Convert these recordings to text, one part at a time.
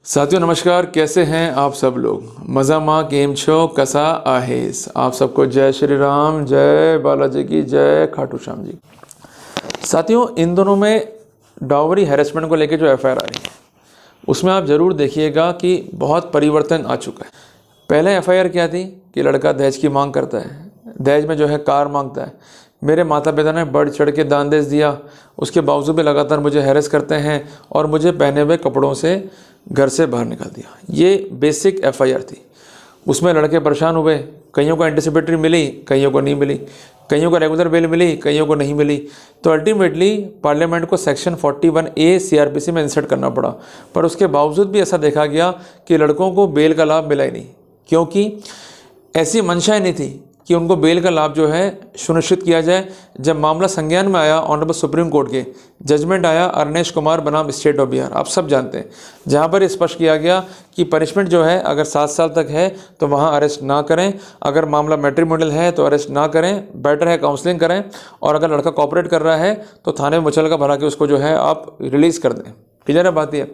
साथियों नमस्कार, कैसे हैं आप सब लोग। मज़ा माँ गेम शो कसा आहेस। आप सबको जय श्री राम, जय बालाजी की जय, खाटू श्याम जी। साथियों, इन दोनों में डावरी हैरेसमेंट को लेकर जो एफआईआर आई उसमें आप ज़रूर देखिएगा कि बहुत परिवर्तन आ चुका है। पहले एफआईआर क्या थी कि लड़का दहेज की मांग करता है, दहेज में जो है कार मांगता है। मेरे माता पिता ने बढ़ चढ़ के दान दहेज दिया, उसके बावजूद भी लगातार मुझे हैरेस करते हैं और मुझे पहने हुए कपड़ों से घर से बाहर निकाल दिया। ये बेसिक एफआईआर थी। उसमें लड़के परेशान हुए, कईयों को एंटीसिपेटरी मिली, कईयों को नहीं मिली, कईयों को रेगुलर बेल मिली, कईयों को नहीं मिली। तो अल्टीमेटली पार्लियामेंट को सेक्शन 41A सीआरपीसी में इंसर्ट करना पड़ा। पर उसके बावजूद भी ऐसा देखा गया कि लड़कों को बेल का लाभ मिला ही नहीं, क्योंकि ऐसी मंशा ही नहीं थी कि उनको बेल का लाभ जो है सुनिश्चित किया जाए। जब मामला संज्ञान में आया, ऑनरेबल सुप्रीम कोर्ट के जजमेंट आया अरनेश कुमार बनाम स्टेट ऑफ बिहार, आप सब जानते हैं, जहां पर स्पष्ट किया गया कि पनिशमेंट जो है अगर 7 साल तक है तो वहां अरेस्ट ना करें, अगर मामला मैट्रिमोनियल है तो अरेस्ट ना करें, बेटर है काउंसलिंग करें, और अगर लड़का कॉपरेट कर रहा है तो थाने में मुचलका भरा के उसको जो है आप रिलीज़ कर दें। क्लियर है बात। है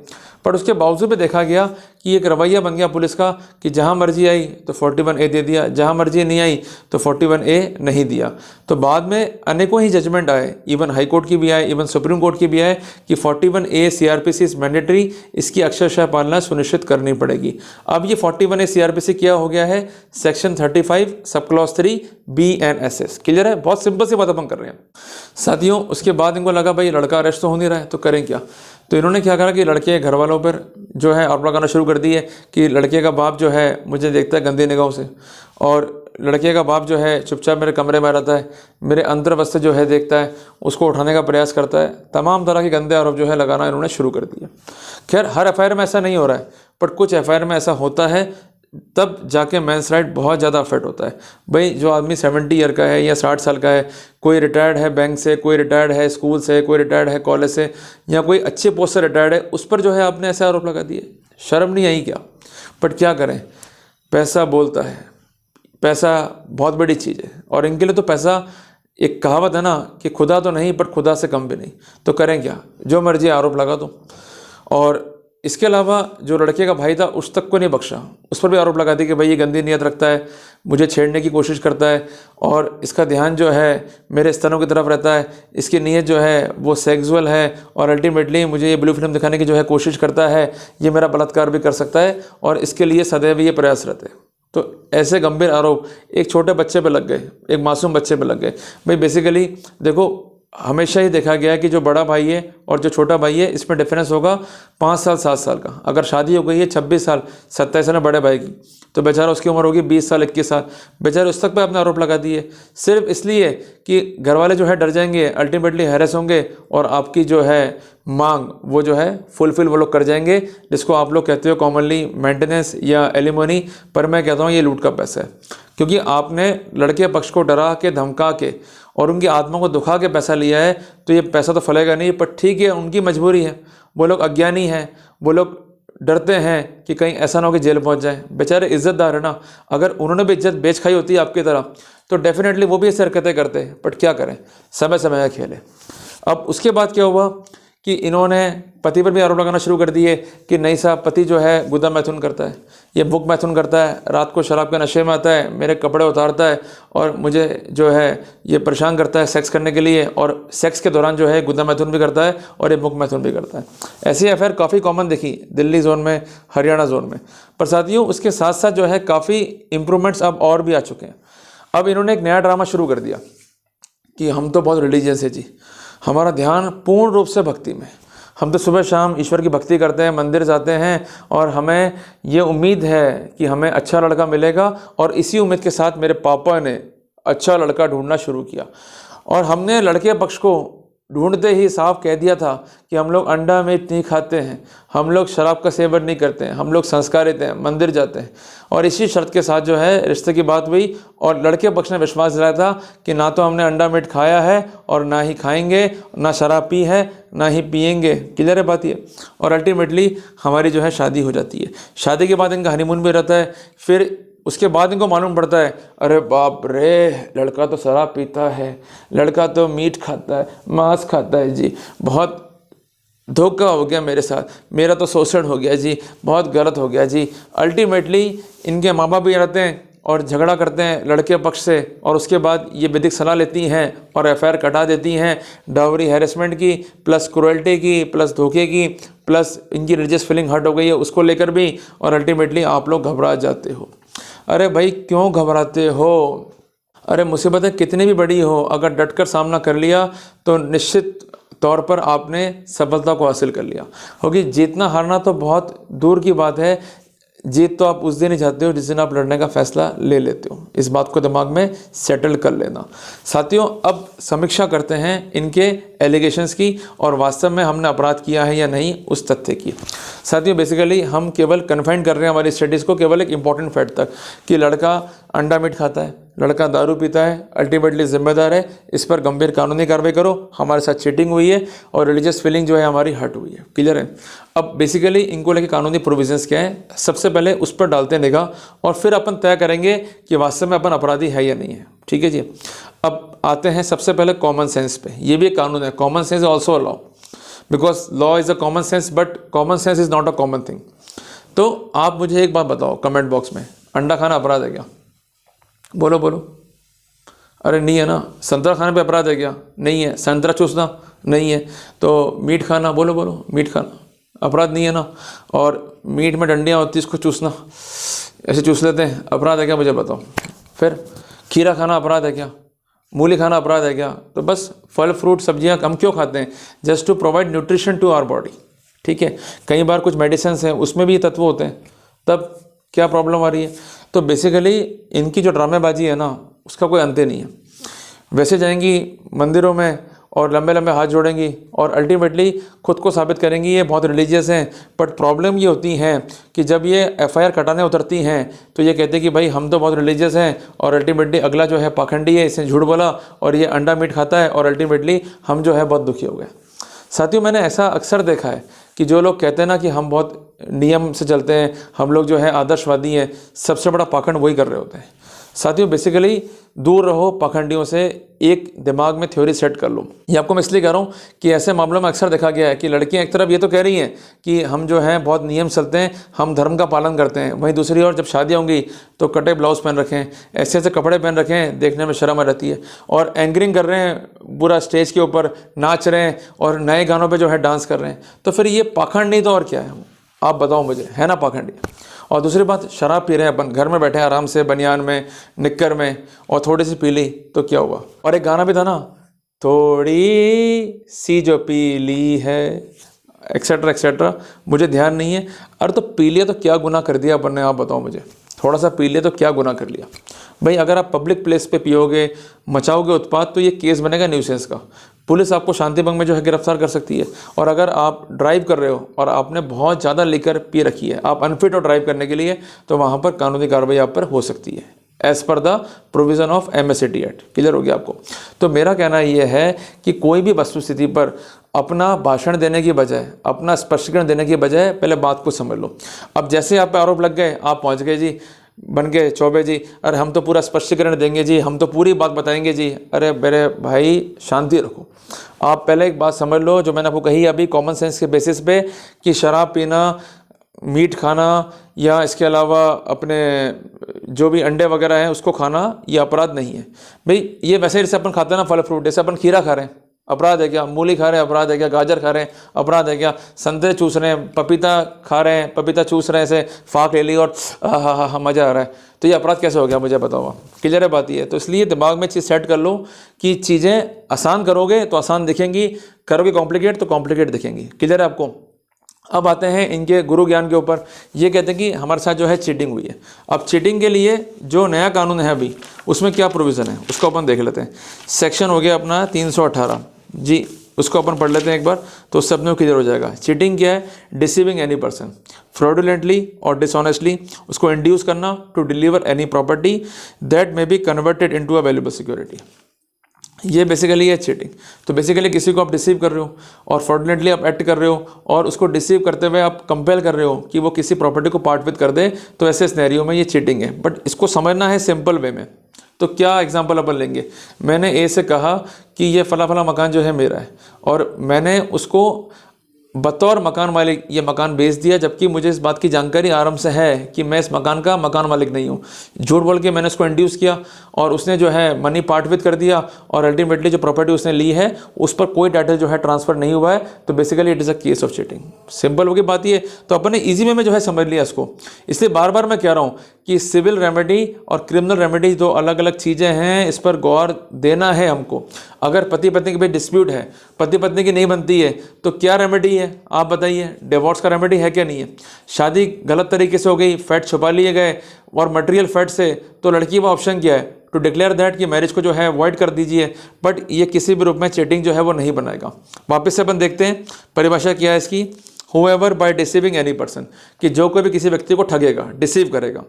पर उसके बावजूद भी देखा गया कि एक रवैया बन गया पुलिस का कि जहां मर्जी आई तो 41A दे दिया, जहां मर्जी नहीं आई तो 41A नहीं दिया। तो बाद में अनेकों ही जजमेंट आए, इवन हाई कोर्ट की भी आए, इवन सुप्रीम कोर्ट की भी आए कि 41A सीआरपीसी इज मैंडेटरी, इसकी अक्षरशः पालना सुनिश्चित करनी पड़ेगी। अब ये 41A सीआरपीसी क्या हो गया है, section 35 sub clause 3 BNSS। Clear है, बहुत सिंपल सी बात अपन कर रहे हैं साथियों। उसके बाद इनको लगा भाई लड़का अरेस्ट तो हो नहीं रहा है तो करें क्या। तो इन्होंने क्या करा कि लड़के के घर वालों पर जो है आरोप लगाना शुरू कर दिए कि लड़के का बाप जो है मुझे देखता है गंदी निगाहों से, और लड़के का बाप जो है चुपचाप मेरे कमरे में रहता है, मेरे अंतर वस्त्र जो है देखता है, उसको उठाने का प्रयास करता है। तमाम तरह के गंदे आरोप जो है लगाना इन्होंने शुरू कर दिया। खैर हर एफआईआर में ऐसा नहीं हो रहा है, बट कुछ एफआईआर में ऐसा होता है, तब जाके मेंस राइट बहुत ज़्यादा अफेक्ट होता है। भाई जो आदमी 70 ईयर का है या 60 साल का है, कोई रिटायर्ड है बैंक से, कोई रिटायर्ड है स्कूल से, कोई रिटायर्ड है कॉलेज से, या कोई अच्छे पोस्ट से रिटायर्ड है, उस पर जो है आपने ऐसे आरोप लगा दिए। शर्म नहीं आई क्या। बट क्या करें, पैसा बोलता है, पैसा बहुत बड़ी चीज़ है, और इनके लिए तो पैसा, एक कहावत है ना कि खुदा तो नहीं पर खुदा से कम भी नहीं। तो करें क्या, जो मर्जी आरोप लगा दो। और इसके अलावा जो लड़के का भाई था उस तक को नहीं बख्शा, उस पर भी आरोप लगा दिया कि भाई ये गंदी नीयत रखता है, मुझे छेड़ने की कोशिश करता है, और इसका ध्यान जो है मेरे स्तनों की तरफ रहता है, इसकी नीयत जो है वो सेक्सुअल है, और अल्टीमेटली मुझे ये ब्लू फिल्म दिखाने की जो है कोशिश करता है, ये मेरा बलात्कार भी कर सकता है, और इसके लिए सदैव ये प्रयासरत है। तो ऐसे गंभीर आरोप एक छोटे बच्चे पे लग गए, एक मासूम बच्चे पे लग गए। भाई बेसिकली देखो, हमेशा ही देखा गया है कि जो बड़ा भाई है और जो छोटा भाई है इसमें डिफरेंस होगा 5 साल 7 साल का। अगर शादी हो गई है 26 साल 27 साल बड़े भाई की, तो बेचारा उसकी उम्र होगी 20 साल 21 साल, बेचारे उस तक पे अपने आरोप लगा दिए, सिर्फ इसलिए कि घर वाले जो है डर जाएंगे, अल्टीमेटली हैरेस होंगे, और आपकी जो है मांग वो जो है फुलफिल वो लोग कर जाएंगे, जिसको आप लोग कहते हो कॉमनली मेंटेनेंस या एलिमोनी। पर मैं कहता हूँ ये लूट का पैसा है, क्योंकि आपने लड़के पक्ष को डरा के, धमका के और उनकी आत्मा को दुखा के पैसा लिया है, तो ये पैसा तो फलेगा नहीं। पर ठीक है, उनकी मजबूरी है, वो लोग अज्ञानी हैं, वो लोग डरते हैं कि कहीं ऐसा ना हो कि जेल पहुंच जाए। बेचारे इज्जतदार है ना, अगर उन्होंने भी इज्जत बेच खाई होती है आपकी तरह तो डेफिनेटली वो भी ऐसी हरकतें करते हैं। बट क्या करें, समय समय का खेल है। अब उसके बाद क्या हुआ कि इन्होंने पति पर भी आरोप लगाना शुरू कर दिए कि नहीं साहब, पति जो है गुदा मैथुन करता है, ये बुक मैथुन करता है, रात को शराब के नशे में आता है, मेरे कपड़े उतारता है और मुझे जो है ये परेशान करता है सेक्स करने के लिए, और सेक्स के दौरान जो है गुदा मैथुन भी करता है और ये बुक मैथुन भी करता है। ऐसी एफआईआर काफ़ी कॉमन देखी दिल्ली जोन में, हरियाणा जोन में। पर साथियों उसके साथ साथ जो है काफ़ी इंप्रूवमेंट्स अब और भी आ चुके हैं। अब इन्होंने एक नया ड्रामा शुरू कर दिया कि हम तो बहुत रिलीजियस है जी, हमारा ध्यान पूर्ण रूप से भक्ति में, हम तो सुबह शाम ईश्वर की भक्ति करते हैं, मंदिर जाते हैं, और हमें ये उम्मीद है कि हमें अच्छा लड़का मिलेगा। और इसी उम्मीद के साथ मेरे पापा ने अच्छा लड़का ढूंढना शुरू किया, और हमने लड़के पक्ष को ढूंढते ही साफ कह दिया था कि हम लोग अंडा मीट नहीं खाते हैं, हम लोग शराब का सेवन नहीं करते हैं, हम लोग संस्कारित हैं, मंदिर जाते हैं। और इसी शर्त के साथ जो है रिश्ते की बात हुई, और लड़के पक्ष ने विश्वास दिलाया था कि ना तो हमने अंडा मीट खाया है और ना ही खाएंगे, ना शराब पी है ना ही पिएंगे। क्लियर है बात ये। और अल्टीमेटली हमारी जो है शादी हो जाती है। शादी के बाद इनका हनीमून भी रहता है। फिर उसके बाद इनको मालूम पड़ता है, अरे बाप रे, लड़का तो शराब पीता है, लड़का तो मीट खाता है, मांस खाता है जी। बहुत धोखा हो गया मेरे साथ, मेरा तो शोषण हो गया जी, बहुत गलत हो गया जी। अल्टीमेटली इनके माँ बाप भी रहते हैं और झगड़ा करते हैं लड़के पक्ष से, और उसके बाद ये वैदिक सलाह लेती हैं और एफआईआर कटा देती हैं डाउरी हैरेसमेंट की, प्लस क्रुएल्टी की, प्लस धोखे की, प्लस इनकी रिलीजियस फीलिंग हर्ट हो गई है उसको लेकर भी, और अल्टीमेटली आप लोग घबरा जाते हो। अरे भाई क्यों घबराते हो? अरे मुसीबतें कितनी भी बड़ी हो, अगर डटकर सामना कर लिया तो निश्चित तौर पर आपने सफलता को हासिल कर लिया होगी। जीतना हारना तो बहुत दूर की बात है, जीत तो आप उस दिन ही चाहते हो जिस दिन आप लड़ने का फैसला ले लेते हो। इस बात को दिमाग में सेटल कर लेना। साथियों, अब समीक्षा करते हैं इनके एलिगेशंस की और वास्तव में हमने अपराध किया है या नहीं उस तथ्य की। साथियों, बेसिकली हम केवल कन्फाइन कर रहे हैं हमारी स्टडीज़ को केवल एक इंपॉर्टेंट फैक्ट तक कि लड़का अंडा मीट खाता है, लड़का दारू पीता है, अल्टीमेटली जिम्मेदार है, इस पर गंभीर कानूनी कार्रवाई करो, हमारे साथ चीटिंग हुई है और रिलीजियस फीलिंग जो है हमारी हर्ट हुई है। क्लियर है? अब बेसिकली इनको लेके कानूनी प्रोविजंस क्या है, सबसे पहले उस पर डालते हैं निगाह और फिर अपन तय करेंगे कि वास्तव में अपन अपराधी है या नहीं है। ठीक है जी। अब आते हैं सबसे पहले कॉमन सेंस पे। ये भी एक कानून है, common sense is also a law, because law is a common sense but common sense is not a common thing. तो आप मुझे एक बात बताओ कमेंट बॉक्स में, अंडा खाना अपराध है क्या? बोलो बोलो। अरे नहीं है ना। संतरा खाने पे अपराध है क्या? नहीं है। संतरा चूसना नहीं है। तो मीट खाना, बोलो बोलो, मीट खाना अपराध नहीं है ना। और मीट में डंडियाँ होती है, इसको चूसना, ऐसे चूस लेते हैं, अपराध है क्या? मुझे बताओ। फिर खीरा खाना अपराध है क्या? मूली खाना अपराध है क्या? तो बस फल फ्रूट सब्जियां हम क्यों खाते हैं? Just to provide nutrition to our body. ठीक है। कई बार कुछ मेडिसिन हैं उसमें भी ये तत्व होते हैं, तब क्या प्रॉब्लम आ रही है? तो बेसिकली इनकी जो ड्रामेबाजी है ना उसका कोई अंत नहीं है। वैसे जाएंगी मंदिरों में और लंबे लंबे हाथ जोड़ेंगी और अल्टीमेटली खुद को साबित करेंगी ये बहुत रिलीजियस हैं, बट प्रॉब्लम ये होती है कि जब ये एफआईआर कटाने उतरती हैं तो ये कहते हैं कि भाई हम तो बहुत रिलीजियस हैं और अल्टीमेटली अगला जो है पाखंडी है, इसने झूठ बोला और ये अंडा मीट खाता है और अल्टीमेटली हम जो है बहुत दुखी हो गए। साथियों, मैंने ऐसा अक्सर देखा है कि जो लोग कहते हैं ना कि हम बहुत नियम से चलते हैं, हम लोग जो है आदर्शवादी हैं, सबसे बड़ा पाखंड वही कर रहे होते हैं। साथियों, बेसिकली दूर रहो पाखंडियों से, एक दिमाग में थ्योरी सेट कर लो। ये आपको मैं इसलिए कह रहा हूँ कि ऐसे मामलों में अक्सर देखा गया है कि लड़कियां एक तरफ ये तो कह रही हैं कि हम जो हैं बहुत नियम चलते हैं, हम धर्म का पालन करते हैं, वहीं दूसरी ओर जब शादियाँ होंगी तो कटे ब्लाउज पहन रखें, ऐसे ऐसे कपड़े पहन रखें, देखने में शर्म आ रहती है, और एंकरिंग कर रहे हैं पूरा स्टेज के ऊपर, नाच रहे हैं और नए गानों पर जो है डांस कर रहे हैं। तो फिर ये पाखंड नहीं तो और क्या है? आप बताओ मुझे, है ना पाखंडी? और दूसरी बात, शराब पी रहे हैं अपन, घर में बैठे हैं आराम से बनियान में, निक्कर में, और थोड़ी सी पी ली तो क्या हुआ? और एक गाना भी था ना, थोड़ी सी जो पी ली है, एक्सेट्रा एक्सेट्रा, मुझे ध्यान नहीं है। अरे तो पी लिया तो क्या गुनाह कर दिया अपन ने? आप बताओ मुझे, थोड़ा सा पी लिया तो क्या गुनाह कर लिया? भाई अगर आप पब्लिक प्लेस पे पियोगे, मचाओगे उत्पात, तो ये केस बनेगा न्यूसेंस का, पुलिस आपको शांति भंग में जो है गिरफ्तार कर सकती है। और अगर आप ड्राइव कर रहे हो और आपने बहुत ज़्यादा लिकर पी रखी है, आप अनफिट हो ड्राइव करने के लिए, तो वहाँ पर कानूनी कार्रवाई आप पर हो सकती है as per the provision of MSAT act. Clear हो गया आपको? तो मेरा कहना यह है कि कोई भी वस्तुस्थिति पर अपना भाषण देने की बजाय, अपना स्पष्टीकरण देने की बजाय पहले बात को समझ लो। अब जैसे आप पे आरोप लग गए, आप पहुँच गए जी, बन गए चौबे जी, अरे हम तो पूरा स्पष्टीकरण देंगे जी, हम तो पूरी बात बताएंगे जी। अरे मेरे भाई शांति रखो, आप पहले एक बात समझ लो जो मैंने आपको कही अभी कॉमन सेंस के बेसिस पे, कि शराब पीना, मीट खाना या इसके अलावा अपने जो भी अंडे वगैरह हैं उसको खाना, ये अपराध नहीं है। भाई ये वैसे जैसे अपन खाते हैं ना फल फ्रूट, जैसे अपन खीरा खा रहे हैं, अपराध है क्या? मूली खा रहे हैं, अपराध है क्या? गाजर खा रहे हैं, अपराध है क्या? संतरे चूस रहे हैं, पपीता खा रहे हैं, पपीता चूस रहे हैं, ऐसे फाक ले ली और हा मज़ा आ रहा है, तो ये अपराध कैसे हो गया? मुझे बताओ। क्लियर है बात? ये तो इसलिए दिमाग में चीज़ सेट कर लो कि चीज़ें आसान करोगे तो आसान दिखेंगी, करोगे कॉम्प्लिकेट तो कॉम्प्लिकेट दिखेंगी। क्लियर है आपको? अब आते हैं इनके गुरु ज्ञान के ऊपर। ये कहते हैं कि हमारे साथ जो है चीटिंग हुई है। अब चीटिंग के लिए जो नया कानून है अभी, उसमें क्या प्रोविज़न है उसको अपन देख लेते हैं। सेक्शन हो गया अपना 318 जी, उसको अपन पढ़ लेते हैं एक बार, तो सब में क्लियर हो जाएगा। चीटिंग क्या है? डिसीविंग एनी पर्सन फ्रॉडुलेंटली और डिसऑनेस्टली, उसको इंड्यूस करना to deliver any property that may be converted into a valuable security. ये बेसिकली है चीटिंग। तो बेसिकली किसी को आप डिसीव कर रहे हो और फ्रॉडुलेंटली आप एक्ट कर रहे हो और उसको डिसीव करते हुए आप कंपेल कर रहे हो कि वो किसी प्रॉपर्टी को पार्ट विद कर दे, तो ऐसे सिनेरियो में ये चीटिंग है। बट इसको समझना है सिंपल वे में। तो क्या एग्जांपल अपन लेंगे? मैंने ए से कहा कि ये फला फला मकान जो है मेरा है, और मैंने उसको बतौर मकान मालिक ये मकान बेच दिया, जबकि मुझे इस बात की जानकारी आराम से है कि मैं इस मकान का मकान मालिक नहीं हूँ। झूठ बोल के मैंने उसको इंड्यूस किया और उसने जो है मनी पार्ट विद कर दिया और अल्टीमेटली जो प्रॉपर्टी उसने ली है उस पर कोई टाइटल जो है ट्रांसफर नहीं हुआ है, तो basically it is a case of cheating. Simple होगी बात ये, तो अपने ईजी वे में जो है समझ लिया इसको। इसलिए बार बार मैं कह रहा हूँ कि सिविल रेमेडी और क्रिमिनल रेमेडी दो अलग अलग चीज़ें हैं, इस पर गौर देना है हमको। अगर पति पत्नी के बीच डिस्प्यूट है, पति पत्नी की नहीं बनती है, तो क्या रेमेडी है आप बताइए? डिवोर्स का रेमेडी है क्या नहीं है? शादी गलत तरीके से हो गई, फैक्ट छुपा लिए गए और मटेरियल फैक्ट से, तो लड़की का ऑप्शन क्या है? टू डिक्लेयर दैट कि मैरिज को जो है अवॉइड कर दीजिए, बट ये किसी भी रूप में चीटिंग जो है वो नहीं बनाएगा। वापस से अपन देखते हैं परिभाषा क्या है इसकी। Whoever by deceiving any person, कि जो कोई भी किसी व्यक्ति को ठगेगा, डिसीव करेगा।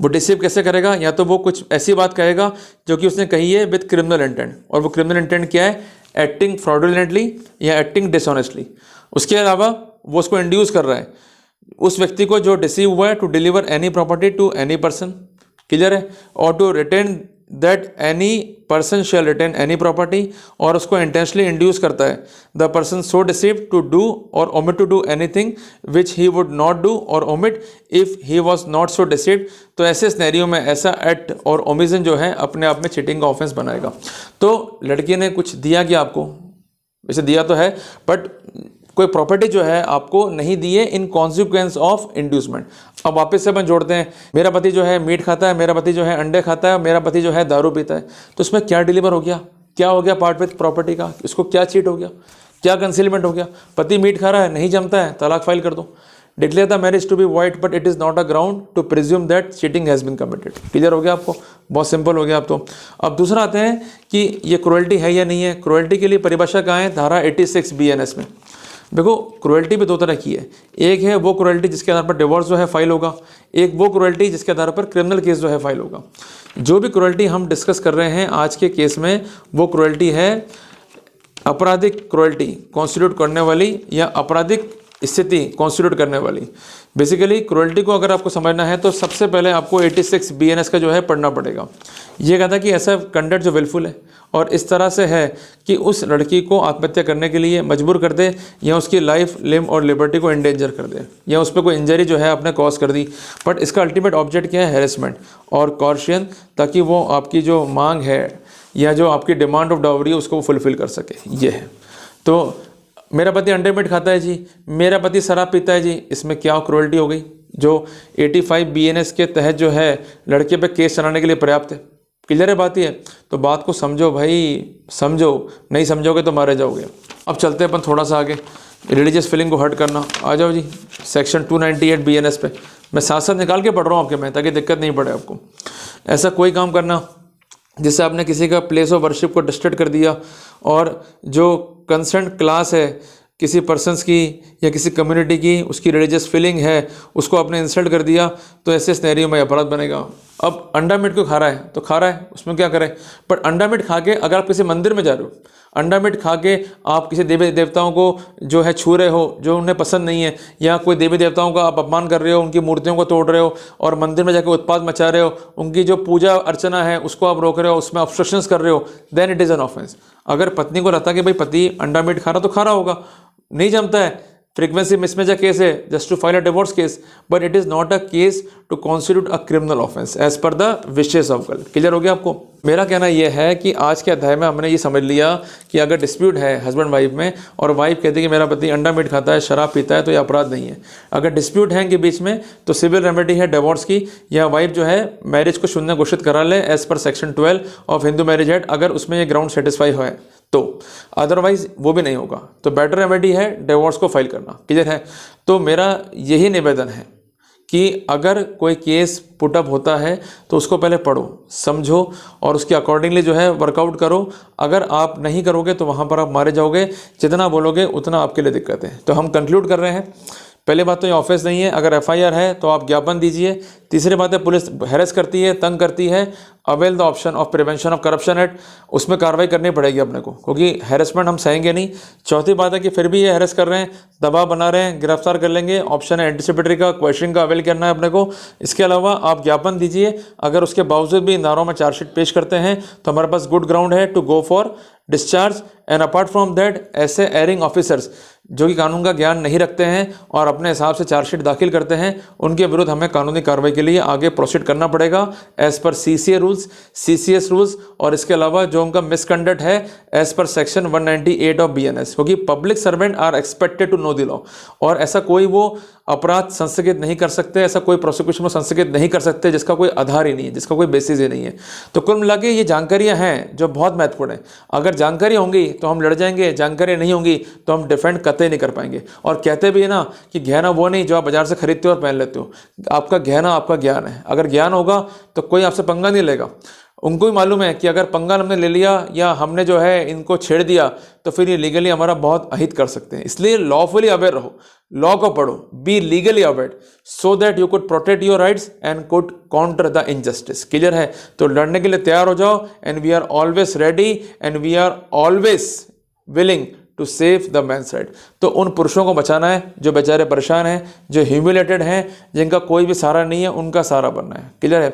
वो डिसीव कैसे करेगा? या तो वो कुछ ऐसी बात कहेगा जो कि उसने कही है विद क्रिमिनल इंटेंट, और वो क्रिमिनल इंटेंट क्या है? एक्टिंग फ्रॉडुलेंटली या एक्टिंग डिसऑनेस्टली। उसके अलावा वो उसको इंड्यूस कर रहा है उस व्यक्ति को जो डिसीव हुआ है to deliver any property to any person, clear है, और to retain that any person shall retain any property, और उसको इंटेंशनली इंड्यूस करता है the person so deceive to do or omit to do anything which he would not do or omit if he was not so deceived. तो ऐसे scenario में ऐसा act और omission जो है अपने आप में चीटिंग का ऑफेंस बनाएगा। तो लड़की ने कुछ दिया कि आपको, वैसे दिया तो है बट कोई प्रॉपर्टी जो है आपको नहीं दी है इन कॉन्सिक्वेंस ऑफ इंड्यूसमेंट। अब वापस से अपन जोड़ते हैं, मेरा पति जो है मीट खाता है, मेरा पति जो है अंडे खाता है, मेरा पति जो है दारू पीता है, तो उसमें क्या डिलीवर हो गया? क्या हो गया पार्ट विथ प्रॉपर्टी का? इसको क्या चीट हो गया? क्या कंसीलमेंट हो गया? पति मीट खा रहा है, नहीं जमता है, तलाक फाइल कर दो। Declare the marriage to be void but it is not a ground to presume that cheating has been committed. Clear हो गया आपको? बहुत सिंपल हो गया आप तो। अब दूसरा आते हैं कि ये क्रुएल्टी है या नहीं है। क्रुएल्टी के लिए परिभाषा कहाँ है? धारा 86 BNS में। देखो क्रुएल्टी भी दो तरह की है। एक है वो क्रुएल्टी जिसके आधार पर डिवोर्स जो है फाइल होगा, एक वो क्रुएल्टी जिसके आधार पर क्रिमिनल केस जो है फाइल होगा। जो भी क्रुएल्टी हम डिस्कस कर रहे हैं आज के केस में, वो क्रुएल्टी है आपराधिक क्रुएल्टी कॉन्स्टिट्यूट करने वाली या आपराधिक स्थिति कॉन्स्टिट्यूट करने वाली। बेसिकली क्रुएल्टी को अगर आपको समझना है तो सबसे पहले आपको 86 BNS का जो है पढ़ना पड़ेगा। ये कहता है कि ऐसा कंडक्ट जो विलफुल है और इस तरह से है कि उस लड़की को आत्महत्या करने के लिए मजबूर कर दे, या उसकी लाइफ, लिम और लिबर्टी को इंडेंजर कर दे, या उस पर कोई इंजरी जो है आपने कॉज कर दी। बट इसका अल्टीमेट ऑब्जेक्ट क्या है? हैरेसमेंट और कॉर्शन, ताकि वो आपकी जो मांग है या जो आपकी डिमांड ऑफ डाउरी है उसको फुलफिल कर सके। ये है। तो मेरा पति अंडे मीट खाता है जी, मेरा पति शराब पीता है जी, इसमें क्या क्रुएल्टी हो गई जो 85 BNS के तहत जो है लड़के पे केस चलाने के लिए पर्याप्त है। क्लियर है बात? ये तो बात को समझो भाई, समझो, नहीं समझोगे तो मारे जाओगे। अब चलते हैं अपन थोड़ा सा आगे, रिलीजियस फीलिंग को हर्ट करना। आ जाओ जी सेक्शन 298 BNS पे। मैं साथ साथ निकाल के पढ़ रहा हूँ आपके में, ताकि दिक्कत नहीं पड़े आपको। ऐसा कोई काम करना जिससे आपने किसी का प्लेस ऑफ वर्शिप को डिस्टर्ब कर दिया, और जो कंसर्न क्लास है किसी पर्सन्स की या किसी कम्युनिटी की, उसकी रिलीजियस फीलिंग है, उसको आपने इंसल्ट कर दिया, तो ऐसे सिनेरियो में अपराध बनेगा। अब अंडा मीट को खा रहा है तो खा रहा है, उसमें क्या करें। पर अंडा मीट खा के अगर आप किसी मंदिर में जा रहे हो, अंडा मीट खा के आप किसी देवी देवताओं को जो है छू रहे हो, जो उन्हें पसंद नहीं है, या कोई देवी देवताओं का आप अपमान कर रहे हो, उनकी मूर्तियों को तोड़ रहे हो और मंदिर में जाकर उत्पात मचा रहे हो, उनकी जो पूजा अर्चना है उसको आप रोक रहे हो, उसमें ऑब्स्ट्रक्शंस कर रहे हो, then it is an offence. अगर पत्नी को रहता कि भाई पति अंडा मीट खा रहा तो खा रहा होगा, नहीं जमता है, फ्रीक्वेंसी मिसमैच का केस है, just to file a divorce case, but it is not a case to constitute a criminal offence as per the wishes of girl. Clear हो गया आपको? मेरा कहना यह है कि आज के अध्याय में हमने ये समझ लिया कि अगर डिस्प्यूट है हस्बैंड वाइफ में और वाइफ कहती है कि मेरा पति अंडा मीट खाता है, शराब पीता है, तो ये अपराध नहीं है। अगर डिस्प्यूट है इनके बीच में तो सिविल रेमेडी है डिवोर्स की, या वाइफ जो है मैरिज को शून्य घोषित करा ले as per section 12 of Hindu marriage act, अगर उसमें ये ग्राउंड सेटिस्फाई है तो, अदरवाइज वो भी नहीं होगा। तो बेटर रेमेडी है डिवोर्स को फाइल करना। क्लियर है? तो मेरा यही निवेदन है कि अगर कोई केस पुटअप होता है तो उसको पहले पढ़ो, समझो और उसके अकॉर्डिंगली जो है वर्कआउट करो। अगर आप नहीं करोगे तो वहाँ पर आप मारे जाओगे, जितना बोलोगे उतना आपके लिए दिक्कत है। तो हम कंक्लूड कर रहे हैं। पहले बात तो ये ऑफेंस नहीं है, अगर FIR है तो आप ज्ञापन दीजिए। तीसरी बात है पुलिस हैरेस करती है, तंग करती है, avail the option of prevention of corruption act, उसमें कार्रवाई करनी पड़ेगी अपने को, क्योंकि हैरेसमेंट हम सहेंगे नहीं। चौथी बात है कि फिर भी ये हैरेस कर रहे हैं, दबाव बना रहे हैं, गिरफ्तार कर लेंगे, ऑप्शन है एंटीसिपेटरी का, क्वेश्चनिंग का अवेल करना है अपने को। इसके अलावा आप ज्ञापन दीजिए, अगर उसके बावजूद भी इन धाराओं में चार्जशीट पेश करते हैं तो हमारे पास गुड ग्राउंड है to go for discharge. And apart from that, ऐसे एयरिंग ऑफिसर्स जो कि कानून का ज्ञान नहीं रखते हैं और अपने हिसाब से चार्जशीट दाखिल करते हैं, उनके विरुद्ध हमें कानूनी कार्रवाई के लिए आगे प्रोसीड करना पड़ेगा as per CCA rules, CCS rules, और इसके अलावा जो उनका मिसकंडक्ट है as per section 198 of BNS, क्योंकि public servant are expected to know the law, और ऐसा कोई वो अपराध संस्थगित नहीं कर सकते, ऐसा कोई प्रोसिक्यूशन में संस्थगित नहीं कर सकते जिसका कोई आधार ही नहीं है, जिसका कोई बेसिस ही नहीं है। तो कुल मिला के ये जानकारियां हैं जो बहुत महत्वपूर्ण है। अगर जानकारी होंगी तो हम लड़ जाएंगे, जानकारी नहीं होंगी तो हम डिफेंड कतई नहीं कर पाएंगे। और कहते भी है ना कि गहना वो नहीं जो आप बाजार से खरीदते हो और पहन लेते हो, आपका गहना आपका ज्ञान है। अगर ज्ञान होगा तो कोई आपसे पंगा नहीं लेगा। उनको भी मालूम है कि अगर पंगा हमने ले लिया या हमने जो है इनको छेड़ दिया तो फिर ये लीगली हमारा बहुत अहित कर सकते हैं। इसलिए लॉफुली अवेयर रहो, लॉ को पढ़ो, be legally aware so that you could protect your rights and could counter the injustice. Clear है? तो लड़ने के लिए तैयार हो जाओ, and we are always ready and we are always willing to save the man's right. तो उन पुरुषों को बचाना है जो बेचारे परेशान हैं, जो ह्यूमिलेटेड हैं, जिनका कोई भी सहारा नहीं है, उनका सहारा बनना है। क्लियर है?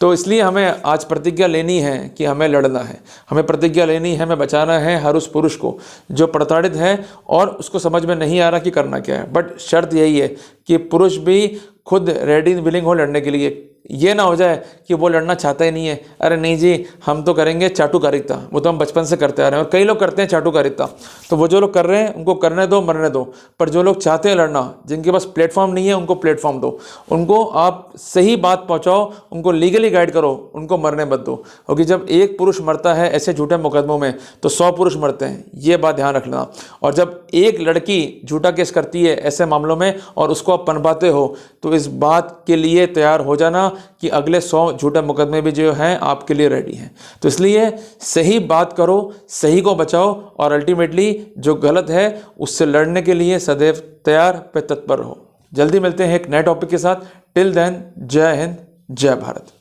तो इसलिए हमें आज प्रतिज्ञा लेनी है कि हमें लड़ना है, हमें प्रतिज्ञा लेनी है, हमें बचाना है हर उस पुरुष को जो प्रताड़ित है और उसको समझ में नहीं आ रहा कि करना क्या है। बट शर्त यही है कि पुरुष भी खुद रेडी विलिंग हो लड़ने के लिए। ये ना हो जाए कि वो लड़ना चाहता ही नहीं है, अरे नहीं जी हम तो करेंगे चाटुकारिता, वो तो हम बचपन से करते आ रहे हैं और कई लोग करते हैं चाटुकारिता। तो वो जो लोग कर रहे हैं उनको करने दो, मरने दो। पर जो लोग चाहते हैं लड़ना, जिनके पास प्लेटफॉर्म नहीं है, उनको प्लेटफॉर्म दो, उनको आप सही बात पहुंचाओ, उनको लीगली गाइड करो, उनको मरने मत दो। क्योंकि जब एक पुरुष मरता है ऐसे झूठे मुकदमों में तो 100 पुरुष मरते हैं, ये बात ध्यान रखना। और जब एक लड़की झूठा केस करती है ऐसे मामलों में और उसको आप पनपाते हो तो इस बात के लिए तैयार हो जाना कि अगले 100 झूठे मुकदमे भी जो हैं आपके लिए रेडी हैं। तो इसलिए सही बात करो, सही को बचाओ और अल्टीमेटली जो गलत है उससे लड़ने के लिए सदैव तैयार पे तत्पर रहो। जल्दी मिलते हैं एक नए टॉपिक के साथ। टिल देन जय हिंद, जय भारत।